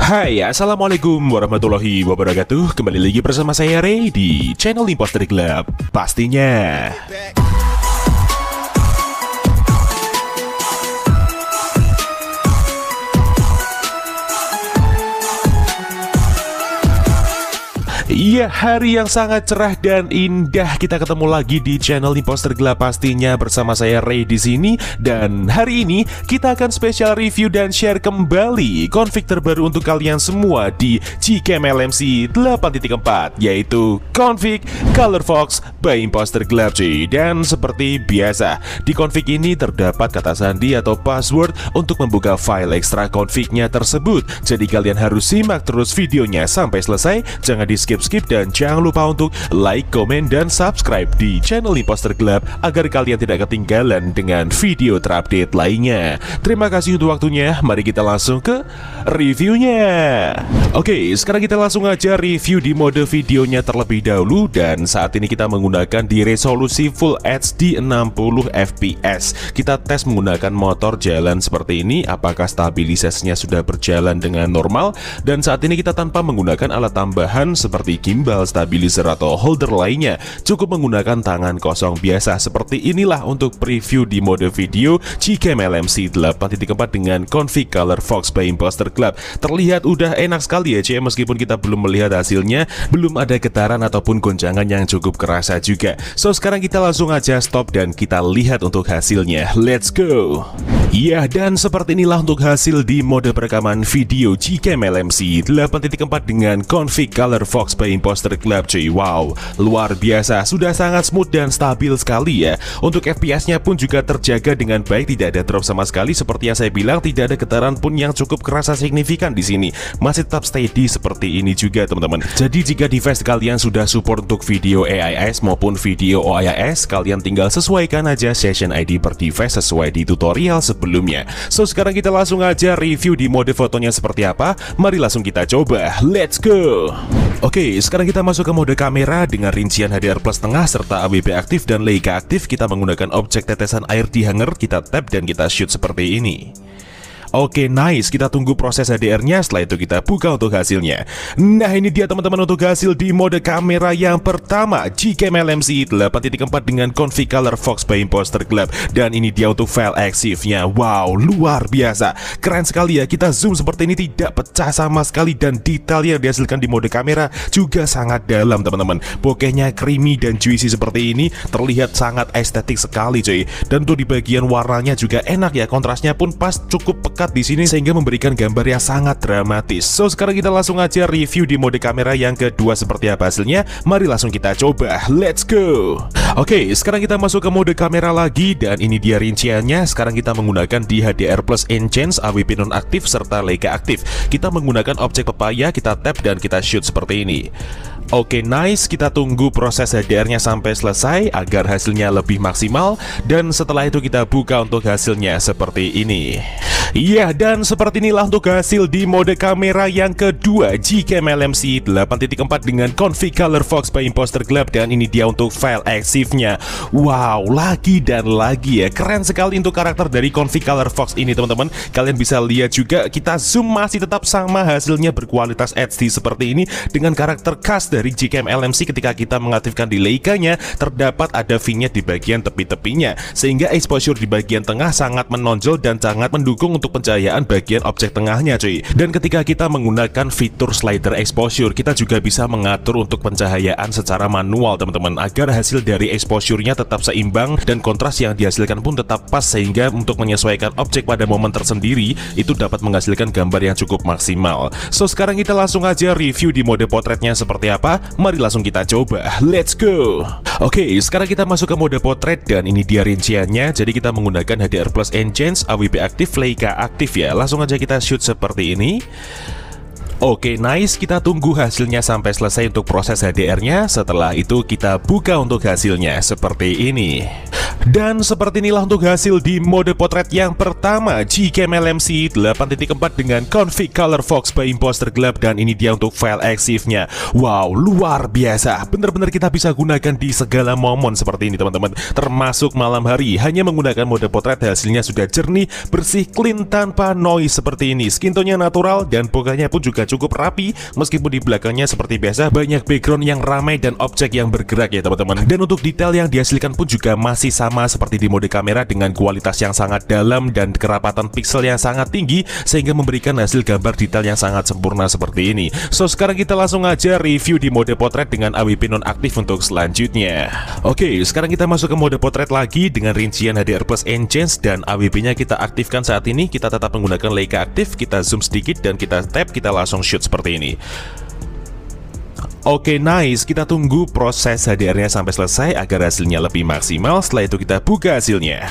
Hai, Assalamualaikum warahmatullahi wabarakatuh. Kembali lagi bersama saya Ray di channel Imposter Club pastinya. Iya, hari yang sangat cerah dan indah. Kita ketemu lagi di channel Imposter Club pastinya bersama saya Ray di sini. Dan hari ini kita akan spesial review dan share kembali config terbaru untuk kalian semua di Gcam LMC 8.4, yaitu config Color Fox by Imposter Club cuy. Dan seperti biasa, di config ini terdapat kata sandi atau password untuk membuka file ekstra config-nya tersebut. Jadi kalian harus simak terus videonya sampai selesai, jangan di skip dan jangan lupa untuk like, komen, dan subscribe di channel Imposter Club agar kalian tidak ketinggalan dengan video terupdate lainnya. Terima kasih untuk waktunya, mari kita langsung ke reviewnya. Oke, sekarang kita langsung aja review di mode videonya terlebih dahulu. Dan saat ini kita menggunakan di resolusi Full HD 60 fps. Kita tes menggunakan motor jalan seperti ini, apakah stabilisasinya sudah berjalan dengan normal. Dan saat ini kita tanpa menggunakan alat tambahan seperti gimbal, stabilizer, atau holder lainnya, cukup menggunakan tangan kosong biasa. Seperti inilah untuk preview di mode video Gcam LMC 8.4 dengan config Color Fox by Imposter Club. Terlihat udah enak sekali ya cuy, meskipun kita belum melihat hasilnya, belum ada getaran ataupun goncangan yang cukup kerasa juga. So sekarang kita langsung aja stop dan kita lihat untuk hasilnya. Let's go. Iya, dan seperti inilah untuk hasil di mode perekaman video Gcam LMC 8.4 dengan config Color Fox by Imposter Club cuy. Wow, luar biasa, sudah sangat smooth dan stabil sekali ya. Untuk FPS-nya pun juga terjaga dengan baik, tidak ada drop sama sekali. Seperti yang saya bilang, tidak ada getaran pun yang cukup kerasa signifikan di sini. Masih tetap steady seperti ini juga teman-teman. Jadi jika device kalian sudah support untuk video AIS maupun video OIS, kalian tinggal sesuaikan aja session ID per device sesuai di tutorial sebelumnya. So sekarang kita langsung aja review di mode fotonya seperti apa. Mari langsung kita coba, let's go. Oke, sekarang kita masuk ke mode kamera dengan rincian HDR plus tengah serta AWB aktif dan Leica aktif. Kita menggunakan objek tetesan air di hanger, kita tap dan kita shoot seperti ini. Oke, nice, kita tunggu proses HDR-nya, setelah itu kita buka untuk hasilnya. Nah, ini dia teman-teman untuk hasil di mode kamera yang pertama Gcam LMC 8.4 dengan config Color Fox by Imposter Club. Dan ini dia untuk file EXIF-nya. Wow, luar biasa, keren sekali ya. Kita zoom seperti ini, tidak pecah sama sekali. Dan detail yang dihasilkan di mode kamera juga sangat dalam teman-teman. Bokehnya creamy dan juicy seperti ini, terlihat sangat estetik sekali cuy. Dan untuk di bagian warnanya juga enak ya, kontrasnya pun pas, cukup pekat di sini sehingga memberikan gambar yang sangat dramatis. So sekarang kita langsung aja review di mode kamera yang kedua seperti apa hasilnya. Mari langsung kita coba, let's go. Oke, sekarang kita masuk ke mode kamera lagi dan ini dia rinciannya. Sekarang kita menggunakan di HDR plus enhance, AWB nonaktif serta Leica aktif. Kita menggunakan objek pepaya, kita tap dan kita shoot seperti ini. Oke, nice, kita tunggu proses HDR-nya sampai selesai agar hasilnya lebih maksimal. Dan setelah itu kita buka untuk hasilnya seperti ini. Iya, dan seperti inilah untuk hasil di mode kamera yang kedua Gcam LMC 8.4 dengan config Color Fox by Imposter Club. Dan ini dia untuk file EXIF-nya. Wow, lagi dan lagi ya, keren sekali untuk karakter dari config Color Fox ini teman-teman. Kalian bisa lihat juga, kita zoom masih tetap sama, hasilnya berkualitas HD seperti ini dengan karakter khas dari Gcam LMC. Ketika kita mengaktifkan di Leica-nya, terdapat ada vignette di bagian tepi-tepinya sehingga exposure di bagian tengah sangat menonjol dan sangat mendukung untuk pencahayaan bagian objek tengahnya cuy. Dan ketika kita menggunakan fitur slider exposure, kita juga bisa mengatur untuk pencahayaan secara manual teman-teman, agar hasil dari exposure-nya tetap seimbang dan kontras yang dihasilkan pun tetap pas, sehingga untuk menyesuaikan objek pada momen tersendiri itu dapat menghasilkan gambar yang cukup maksimal. So sekarang kita langsung aja review di mode potretnya seperti apa. Mari langsung kita coba, let's go. Oke, sekarang kita masuk ke mode potret dan ini dia rinciannya. Jadi kita menggunakan HDR plus enhance, AWB aktif, Leica aktif ya. Langsung aja kita shoot seperti ini. Oke, nice, kita tunggu hasilnya sampai selesai untuk proses HDR-nya. Setelah itu kita buka untuk hasilnya seperti ini. Dan seperti inilah untuk hasil di mode potret yang pertama, Gcam LMC 8.4 dengan config color fox by Imposter Club. Dan ini dia untuk file EXIF-nya. Wow, luar biasa. Benar-benar kita bisa gunakan di segala momen seperti ini teman-teman. Termasuk malam hari, hanya menggunakan mode potret hasilnya sudah jernih, bersih, clean, tanpa noise seperti ini. Skin tone-nya natural dan bokehnya pun juga cukup rapi. Meskipun di belakangnya seperti biasa banyak background yang ramai dan objek yang bergerak ya teman-teman. Dan untuk detail yang dihasilkan pun juga masih sama seperti di mode kamera dengan kualitas yang sangat dalam dan kerapatan pixel yang sangat tinggi sehingga memberikan hasil gambar detail yang sangat sempurna seperti ini. So sekarang kita langsung aja review di mode potret dengan AWP nonaktif untuk selanjutnya. Oke, sekarang kita masuk ke mode potret lagi dengan rincian HDR plus enhance dan AWP nya kita aktifkan saat ini. Kita tetap menggunakan Leica aktif, kita zoom sedikit dan kita tap, kita langsung shoot seperti ini. Oke, nice. Kita tunggu proses HDR-nya sampai selesai agar hasilnya lebih maksimal. Setelah itu kita buka hasilnya.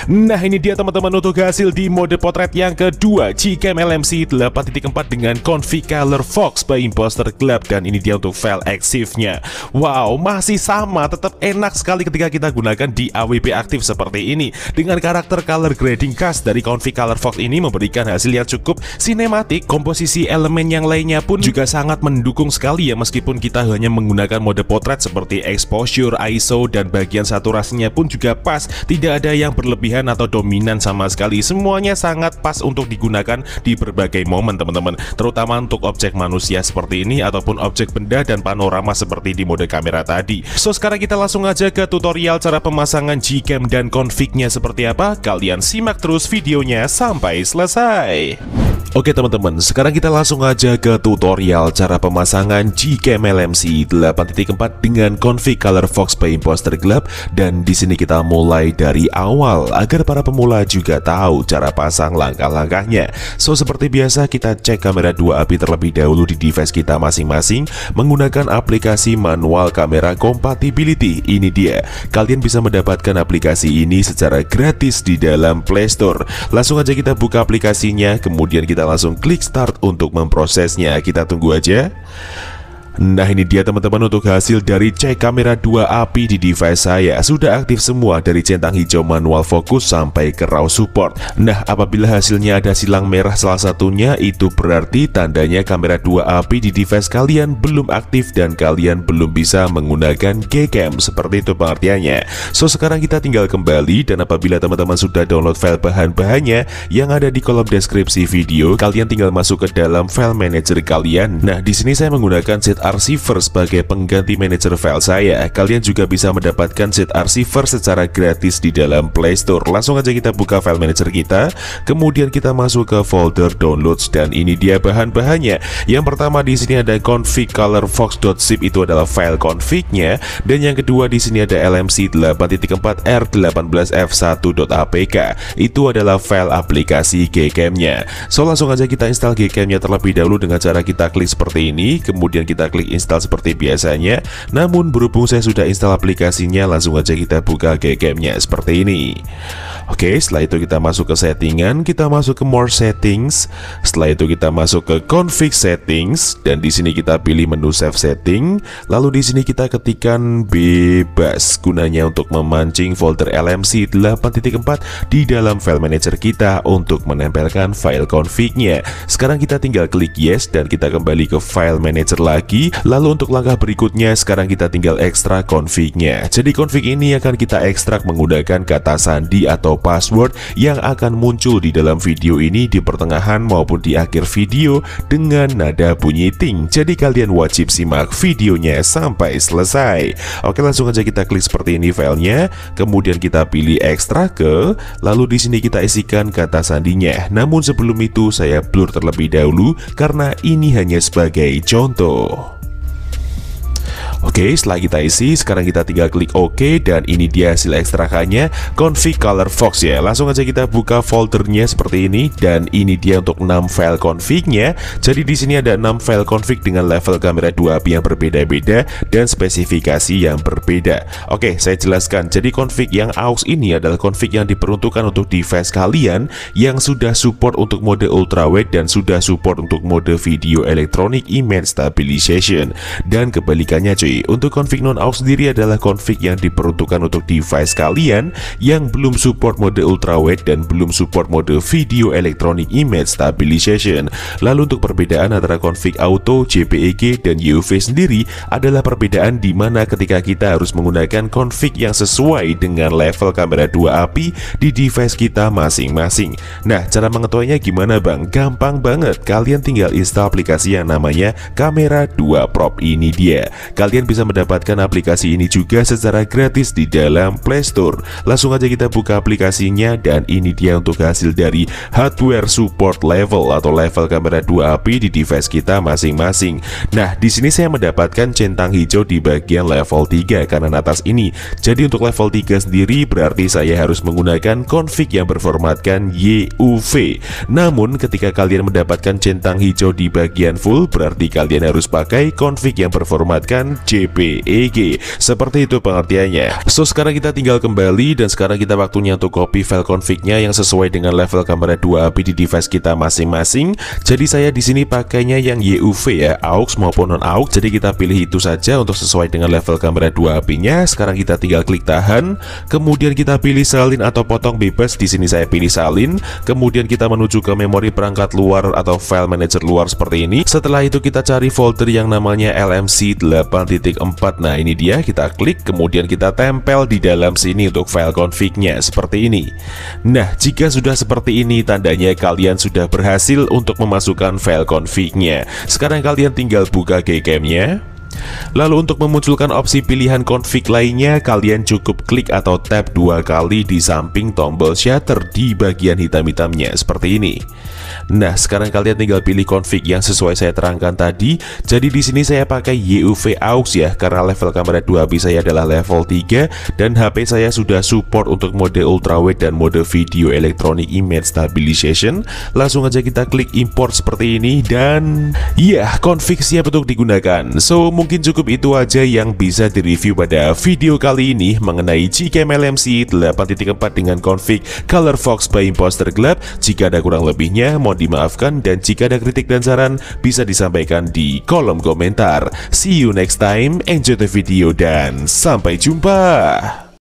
Nah, ini dia teman-teman untuk hasil di mode potret yang kedua, Gcam LMC 8.4 dengan config color fox by Imposter Club. Dan ini dia untuk file EXIF-nya. Wow, masih sama, tetap enak sekali ketika kita gunakan di AWP aktif seperti ini. Dengan karakter color grading khas dari config color fox ini memberikan hasil yang cukup sinematik. Komposisi elemen yang lainnya pun juga sangat mendukung sekali ya, meskipun kita hanya menggunakan mode potret seperti exposure, ISO, dan bagian saturasinya pun juga pas. Tidak ada yang berlebihan atau dominan sama sekali. Semuanya sangat pas untuk digunakan di berbagai momen teman-teman, terutama untuk objek manusia seperti ini ataupun objek benda dan panorama seperti di mode kamera tadi. So sekarang kita langsung aja ke tutorial cara pemasangan Gcam dan config-nya seperti apa. Kalian simak terus videonya sampai selesai. Oke teman-teman, sekarang kita langsung aja ke tutorial cara pemasangan Gcam LMC 8.4 dengan config color fox by Imposter Club. Dan di sini kita mulai dari awal agar para pemula juga tahu cara pasang langkah-langkahnya. So seperti biasa kita cek kamera 2 API terlebih dahulu di device kita masing-masing menggunakan aplikasi manual kamera compatibility. Ini dia, kalian bisa mendapatkan aplikasi ini secara gratis di dalam Play Store. Langsung aja kita buka aplikasinya, kemudian kita langsung klik start untuk memprosesnya. Kita tunggu aja. Nah ini dia teman-teman untuk hasil dari cek kamera 2 API di device saya. Sudah aktif semua dari centang hijau manual fokus sampai ke raw support. Nah apabila hasilnya ada silang merah salah satunya, itu berarti tandanya kamera 2 API di device kalian belum aktif dan kalian belum bisa menggunakan Gcam. Seperti itu pengertiannya. So sekarang kita tinggal kembali, dan apabila teman-teman sudah download file bahan-bahannya yang ada di kolom deskripsi video, kalian tinggal masuk ke dalam file manager kalian. Nah di sini saya menggunakan ZArchiver sebagai pengganti manajer file saya. Kalian juga bisa mendapatkan ZArchiver secara gratis di dalam Play Store. Langsung aja kita buka file manager kita, kemudian kita masuk ke folder downloads dan ini dia bahan-bahannya. Yang pertama di sini ada config color fox.zip, itu adalah file config-nya, dan yang kedua di sini ada LMC 8.4 R18F1.apk, itu adalah file aplikasi Gcam-nya. So langsung aja kita install Gcam-nya terlebih dahulu dengan cara kita klik seperti ini, kemudian kita klik install seperti biasanya. Namun berhubung saya sudah install aplikasinya, langsung aja kita buka Gcam-nya seperti ini. Oke, setelah itu kita masuk ke settingan, kita masuk ke more settings. Setelah itu kita masuk ke config settings dan di sini kita pilih menu save setting. Lalu di sini kita ketikkan bebas, gunanya untuk memancing folder LMC 8.4 di dalam file manager kita untuk menempelkan file config-nya. Sekarang kita tinggal klik yes dan kita kembali ke file manager lagi. Lalu untuk langkah berikutnya, sekarang kita tinggal ekstrak config-nya. Jadi config ini akan kita ekstrak menggunakan kata sandi atau password yang akan muncul di dalam video ini di pertengahan maupun di akhir video dengan nada bunyi ting. Jadi kalian wajib simak videonya sampai selesai. Oke, langsung aja kita klik seperti ini filenya, kemudian kita pilih ekstrak ke, lalu di sini kita isikan kata sandinya. Namun sebelum itu saya blur terlebih dahulu karena ini hanya sebagai contoh. Oke, setelah kita isi, sekarang kita tinggal klik OK dan ini dia hasil ekstrakannya, config color fox ya. Langsung aja kita buka foldernya seperti ini dan ini dia untuk 6 file config-nya. Jadi di sini ada 6 file config dengan level kamera 2 API yang berbeda-beda dan spesifikasi yang berbeda. Oke, saya jelaskan. Jadi config yang aux ini adalah config yang diperuntukkan untuk device kalian yang sudah support untuk mode ultrawide dan sudah support untuk mode video electronic image stabilization. Dan kebalikannya cuy, cuy. Untuk config non-aux sendiri adalah config yang diperuntukkan untuk device kalian yang belum support mode ultrawide dan belum support mode video electronic image stabilization. Lalu untuk perbedaan antara config auto, JPEG, dan UV sendiri adalah perbedaan di mana ketika kita harus menggunakan config yang sesuai dengan level kamera 2 API di device kita masing-masing. Nah, cara mengetahuinya gimana bang? Gampang banget, kalian tinggal install aplikasi yang namanya Kamera 2 Pro. Ini dia, kalian bisa mendapatkan aplikasi ini juga secara gratis di dalam Play Store. Langsung aja kita buka aplikasinya, dan ini dia untuk hasil dari hardware support level atau level kamera 2 API di device kita masing-masing. Nah, di sini saya mendapatkan centang hijau di bagian level 3 kanan atas ini. Jadi untuk level 3 sendiri berarti saya harus menggunakan config yang berformatkan YUV. Namun ketika kalian mendapatkan centang hijau di bagian full, berarti kalian harus pakai config yang berformatkan JPEG. Seperti itu pengertiannya. So sekarang kita tinggal kembali, dan sekarang kita waktunya untuk copy file config-nya yang sesuai dengan level kamera 2 API di device kita masing-masing. Jadi saya di sini pakainya yang YUV ya, aux maupun non aux. Jadi kita pilih itu saja untuk sesuai dengan level kamera 2 API-nya. Sekarang kita tinggal klik tahan, kemudian kita pilih salin atau potong bebas. Di sini saya pilih salin. Kemudian kita menuju ke memori perangkat luar atau file manager luar seperti ini. Setelah itu kita cari folder yang namanya LMC 8.4. Nah, ini dia, kita klik, kemudian kita tempel di dalam sini untuk file config-nya seperti ini. Nah, jika sudah seperti ini, tandanya kalian sudah berhasil untuk memasukkan file config-nya. Sekarang kalian tinggal buka Gcam-nya. Lalu untuk memunculkan opsi pilihan config lainnya, kalian cukup klik atau tap 2 kali di samping tombol shutter di bagian hitam-hitamnya seperti ini. Nah, sekarang kalian tinggal pilih config yang sesuai saya terangkan tadi. Jadi di sini saya pakai YUV aux ya, karena level kamera 2 API saya adalah level 3 dan HP saya sudah support untuk mode ultrawide dan mode video electronic image stabilization. Langsung aja kita klik import seperti ini, dan ya, config siap untuk digunakan. So mungkin cukup itu aja yang bisa direview pada video kali ini mengenai Gcam LMC 8.4 dengan config Color Fox by Imposter Glab. Jika ada kurang lebihnya mohon dimaafkan, dan jika ada kritik dan saran bisa disampaikan di kolom komentar. See you next time, enjoy the video, dan sampai jumpa.